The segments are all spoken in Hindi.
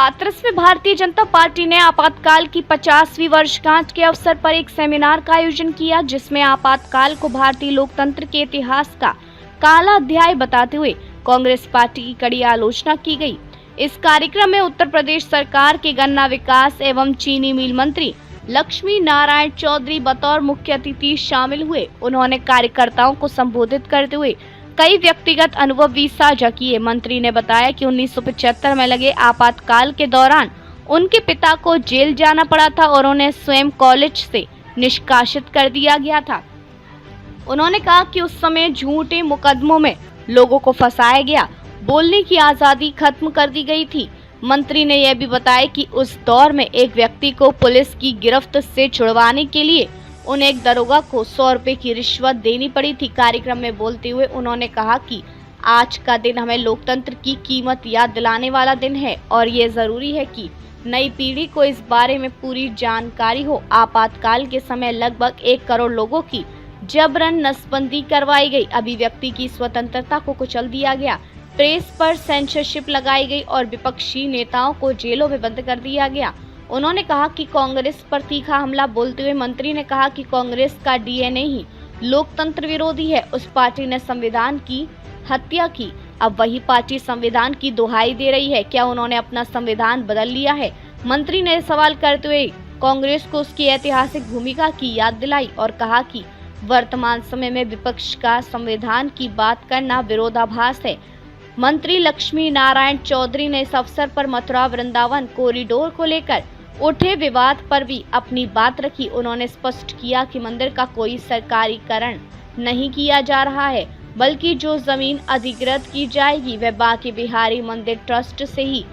हाथरस में भारतीय जनता पार्टी ने आपातकाल की 50वीं वर्षगांठ के अवसर पर एक सेमिनार का आयोजन किया, जिसमें आपातकाल को भारतीय लोकतंत्र के इतिहास का काला अध्याय बताते हुए कांग्रेस पार्टी की कड़ी आलोचना की गई। इस कार्यक्रम में उत्तर प्रदेश सरकार के गन्ना विकास एवं चीनी मिल मंत्री लक्ष्मी नारायण चौधरी बतौर मुख्य अतिथि शामिल हुए। उन्होंने कार्यकर्ताओं को संबोधित करते हुए कई व्यक्तिगत अनुभव भी साझा किए। मंत्री ने बताया कि 1975 में लगे आपातकाल के दौरान उनके पिता को जेल जाना पड़ा था और उन्हें स्वयं कॉलेज से निष्कासित कर दिया गया था। उन्होंने कहा कि उस समय झूठे मुकदमों में लोगों को फंसाया गया, बोलने की आजादी खत्म कर दी गई थी। मंत्री ने यह भी बताया कि उस दौर में एक व्यक्ति को पुलिस की गिरफ्त से छुड़वाने के लिए उन्हें एक दरोगा को 100 रुपए की रिश्वत देनी पड़ी थी। कार्यक्रम में बोलते हुए उन्होंने कहा कि आज का दिन हमें लोकतंत्र की कीमत याद दिलाने वाला दिन है और ये जरूरी है कि नई पीढ़ी को इस बारे में पूरी जानकारी हो। आपातकाल के समय लगभग 1 करोड़ लोगों की जबरन नसबंदी करवाई गई, अभिव्यक्ति की स्वतंत्रता को कुचल दिया गया, प्रेस पर सेंसरशिप लगाई गई और विपक्षी नेताओं को जेलों में बंद कर दिया गया। उन्होंने कहा कि कांग्रेस पर तीखा हमला बोलते हुए मंत्री ने कहा कि कांग्रेस का डीएनए ही लोकतंत्र विरोधी है। उस पार्टी ने संविधान की हत्या की, अब वही पार्टी संविधान की दुहाई दे रही है। क्या उन्होंने अपना संविधान बदल लिया है? मंत्री ने सवाल करते हुए कांग्रेस को उसकी ऐतिहासिक भूमिका की याद दिलाई और कहा कि वर्तमान समय में विपक्ष का संविधान की बात करना विरोधाभास है। मंत्री लक्ष्मी नारायण चौधरी ने इस अवसर पर मथुरा वृंदावन कॉरिडोर को लेकर उठे विवाद पर भी अपनी बात रखी। उन्होंने स्पष्ट किया कि मंदिर का कोई सरकारीकरण नहीं किया जा रहा है, बल्कि जो जमीन अधिग्रहित की जाएगी वह बांके बिहारी मंदिर ट्रस्ट से ही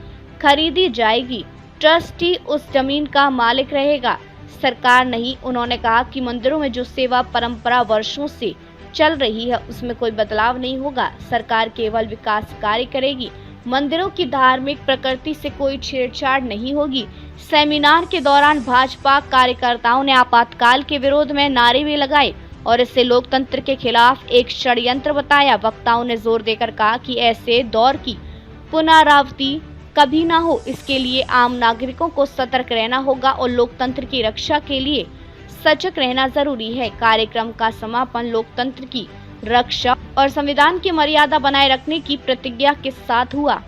खरीदी जाएगी। ट्रस्टी उस जमीन का मालिक रहेगा, सरकार नहीं। उन्होंने कहा कि मंदिरों में जो सेवा परंपरा वर्षों से चल रही है उसमें कोई बदलाव नहीं होगा। सरकार केवल विकास कार्य करेगी, मंदिरों की धार्मिक प्रकृति से कोई छेड़छाड़ नहीं होगी। सेमिनार के दौरान भाजपा कार्यकर्ताओं ने आपातकाल के विरोध में नारे भी लगाए और इसे लोकतंत्र के खिलाफ एक षड्यंत्र बताया। वक्ताओं ने जोर देकर कहा कि ऐसे दौर की पुनरावृत्ति कभी ना हो, इसके लिए आम नागरिकों को सतर्क रहना होगा और लोकतंत्र की रक्षा के लिए सजग रहना जरूरी है। कार्यक्रम का समापन लोकतंत्र की रक्षा और संविधान की मर्यादा बनाए रखने की प्रतिज्ञा के साथ हुआ।